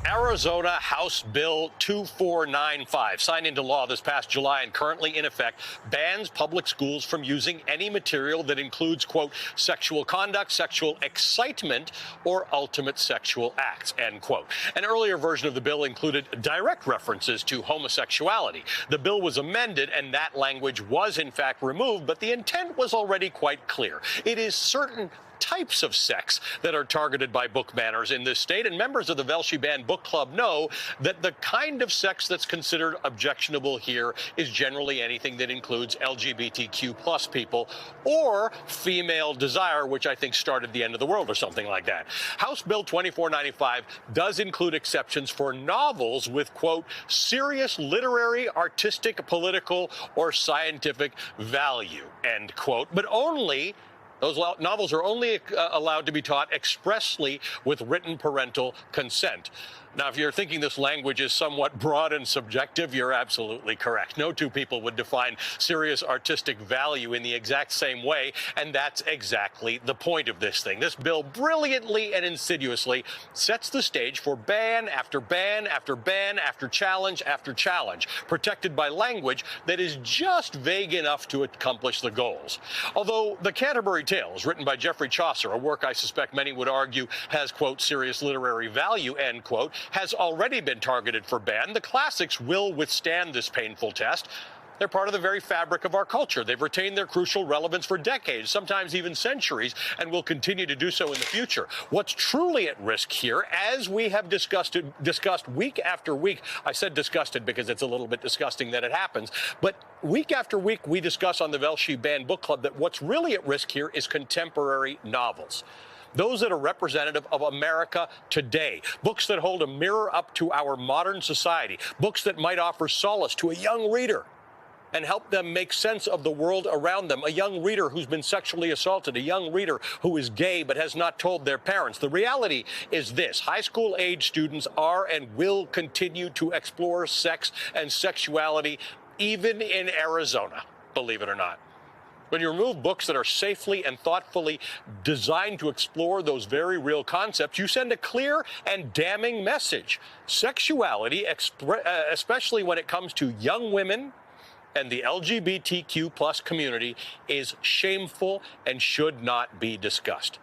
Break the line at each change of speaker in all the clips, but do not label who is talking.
Arizona House Bill 2495, signed into law this past July and currently in effect, bans public schools from using any material that includes, quote, sexual conduct, sexual excitement, or ultimate sexual acts, end quote. An earlier version of the bill included direct references to homosexuality. The bill was amended, and that language was, in fact, removed, but the intent was already quite clear. It is certain types of sex that are targeted by book banners in this state, and members of the Velshi Banned Book Club know that the kind of sex that's considered objectionable here is generally anything that includes LGBTQ plus people or female desire, which I think started the end of the world or something like that. House Bill 2495 does include exceptions for novels with, quote, serious literary, artistic, political, or scientific value, end quote, but only those novels are only allowed to be taught expressly with written parental consent. Now, if you're thinking this language is somewhat broad and subjective, you're absolutely correct. No two people would define serious artistic value in the exact same way, and that's exactly the point of this thing. This bill brilliantly and insidiously sets the stage for ban after ban after ban after challenge, protected by language that is just vague enough to accomplish the goals. Although the Canterbury Tales, written by Geoffrey Chaucer, a work I suspect many would argue has, quote, serious literary value, end quote, has already been targeted for ban, the classics will withstand this painful test. They're part of the very fabric of our culture. They've retained their crucial relevance for decades, sometimes even centuries, and will continue to do so in the future. What's truly at risk here, as we have discussed week after week, I said disgusted because it's a little bit disgusting that it happens, but week after week we discuss on the Velshi Banned Book Club that what's really at risk here is contemporary novels. Those that are representative of America today, books that hold a mirror up to our modern society, books that might offer solace to a young reader and help them make sense of the world around them, a young reader who's been sexually assaulted, a young reader who is gay but has not told their parents. The reality is this: high school age students are and will continue to explore sex and sexuality, even in Arizona, believe it or not. When you remove books that are safely and thoughtfully designed to explore those very real concepts, you send a clear and damning message. Sexuality, especially when it comes to young women and the LGBTQ plus community, is shameful and should not be discussed.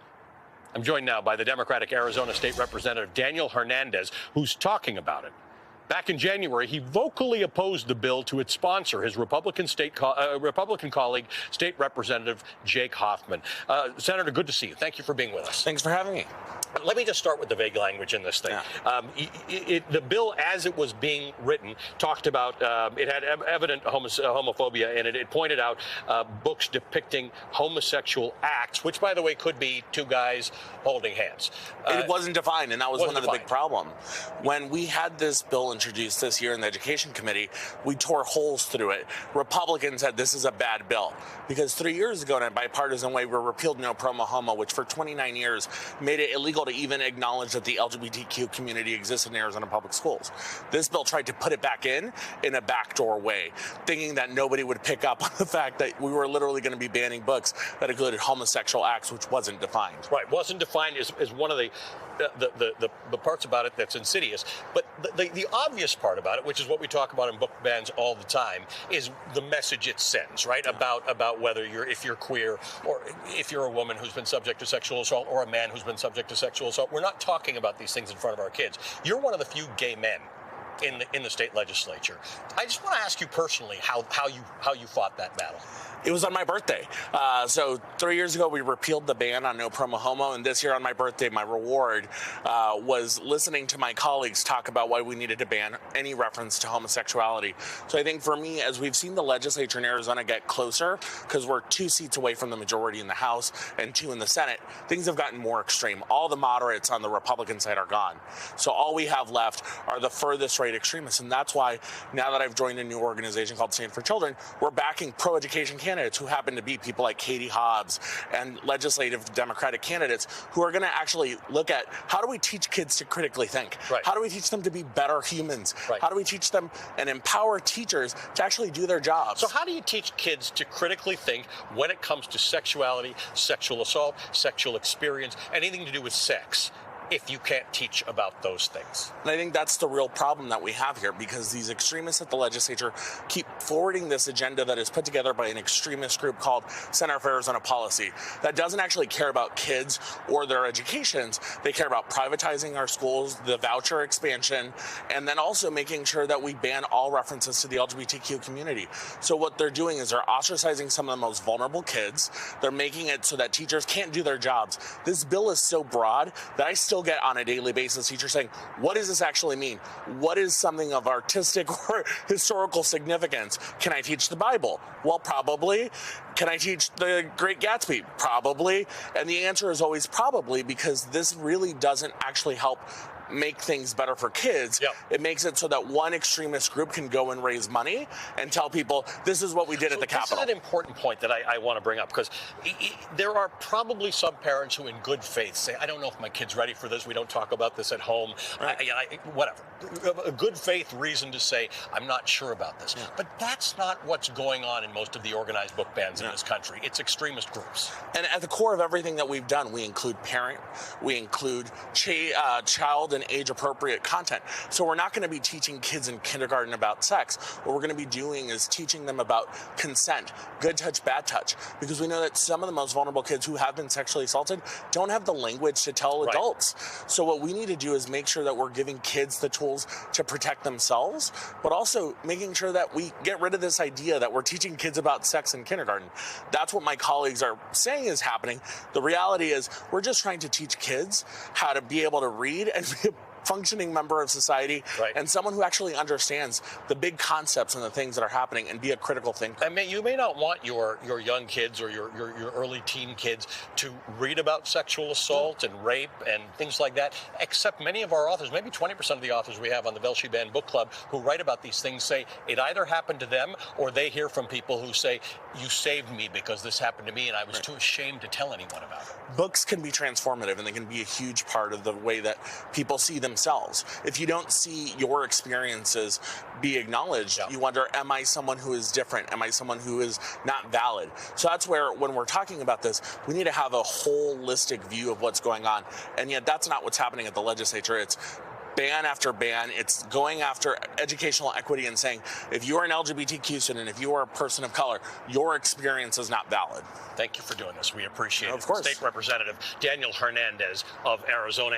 I'm joined now by the Democratic Arizona State Representative Daniel Hernandez, who's talking about it. Back in January, he vocally opposed the bill to its sponsor, his Republican colleague, State Representative Jake Hoffman. Senator, good to see you. Thank you for being with us.
Thanks for having me.
Let me just start with the vague language in this thing.
Yeah.
The bill, as it was being written, talked about, it had evident homophobia in it. It pointed out books depicting homosexual acts, which, by the way, could be two guys holding hands.
It wasn't defined, and that was one of the big problems. When we had this bill introduced this year in the Education Committee, we tore holes through it. Republicans said this is a bad bill because 3 years ago in a bipartisan way, we repealed No Promo Homo, which for 29 years made it illegal to even acknowledge that the LGBTQ community exists in Arizona public schools. This bill tried to put it back in a backdoor way, thinking that nobody would pick up on the fact that we were literally going to be banning books that included homosexual acts, which wasn't defined.
Right, wasn't defined is one of the parts about it that's insidious. But the obvious part about it, which is what we talk about in book bans all the time, is the message it sends, right? Yeah. About whether if you're queer or if you're a woman who's been subject to sexual assault or a man who's been subject to sexual assault. We're not talking about these things in front of our kids. You're one of the few gay men in the state legislature. I just want to ask you personally how you fought that battle.
It was on my birthday. So 3 years ago, we repealed the ban on No Promo Homo, and this year on my birthday, my reward was listening to my colleagues talk about why we needed to ban any reference to homosexuality. So I think for me, as we've seen the legislature in Arizona get closer, because we're 2 seats away from the majority in the House and 2 in the Senate, things have gotten more extreme. All the moderates on the Republican side are gone. So all we have left are the furthest right extremists, and that's why now that I've joined a new organization called Stand for Children, we're backing pro-education candidates who happen to be people like Katie Hobbs and legislative Democratic candidates who are going to actually look at how do we teach kids to critically think?
Right.
How do we teach them to be better humans?
Right.
How do we teach them and empower teachers to actually do their jobs?
So how do you teach kids to critically think when it comes to sexuality, sexual assault, sexual experience, anything to do with sex? if you can't teach about those things.
And I think that's the real problem that we have here, because these extremists at the legislature keep forwarding this agenda that is put together by an extremist group called Center for Arizona Policy that doesn't actually care about kids or their educations. They care about privatizing our schools, the voucher expansion, and then also making sure that we ban all references to the LGBTQ community. So what they're doing is they're ostracizing some of the most vulnerable kids. They're making it so that teachers can't do their jobs. This bill is so broad that I still get on a daily basis teachers saying, what does this actually mean? What is something of artistic or historical significance? Can I teach the Bible? Well, probably. Can I teach The Great Gatsby? Probably. And the answer is always probably, because this really doesn't actually help make things better for kids.
Yep.
It makes it so that one extremist group can go and raise money and tell people, this is what we did at the Capitol.
This is an important point that I want to bring up, because there are probably some parents who in good faith say, I don't know if my kid's ready for this. We don't talk about this at home.
Right.
Whatever. A good faith reason to say, I'm not sure about this.
Yeah.
But that's not what's going on in most of the organized book bans in this country. It's extremist groups.
And at the core of everything that we've done, we include parent, we include child and age-appropriate content. So we're not going to be teaching kids in kindergarten about sex. What we're going to be doing is teaching them about consent, good touch, bad touch, because we know that some of the most vulnerable kids who have been sexually assaulted don't have the language to tell adults. So what we need to do is make sure that we're giving kids the tools to protect themselves, but also making sure that we get rid of this idea that we're teaching kids about sex in kindergarten. That's what my colleagues are saying is happening. The reality is we're just trying to teach kids how to be able to read and be a functioning member of society, and someone who actually understands the big concepts and the things that are happening and be a critical thinker.
I mean, you may not want your young kids or your early teen kids to read about sexual assault and rape and things like that, except many of our authors, maybe 20% of the authors we have on the Velshi Band Book Club who write about these things say it either happened to them or they hear from people who say, you saved me because this happened to me and I was too ashamed to tell anyone about it.
Books can be transformative, and they can be a huge part of the way that people see themselves. If you don't see your experiences be acknowledged, you wonder, am I someone who is different? Am I someone who is not valid? So that's where, when we're talking about this, we need to have a holistic view of what's going on. And yet that's not what's happening at the legislature. It's ban after ban. It's going after educational equity and saying, if you are an LGBTQ student, if you are a person of color, your experience is not valid.
Thank you for doing this. We appreciate it.
Of course.
State Representative Daniel Hernandez of Arizona.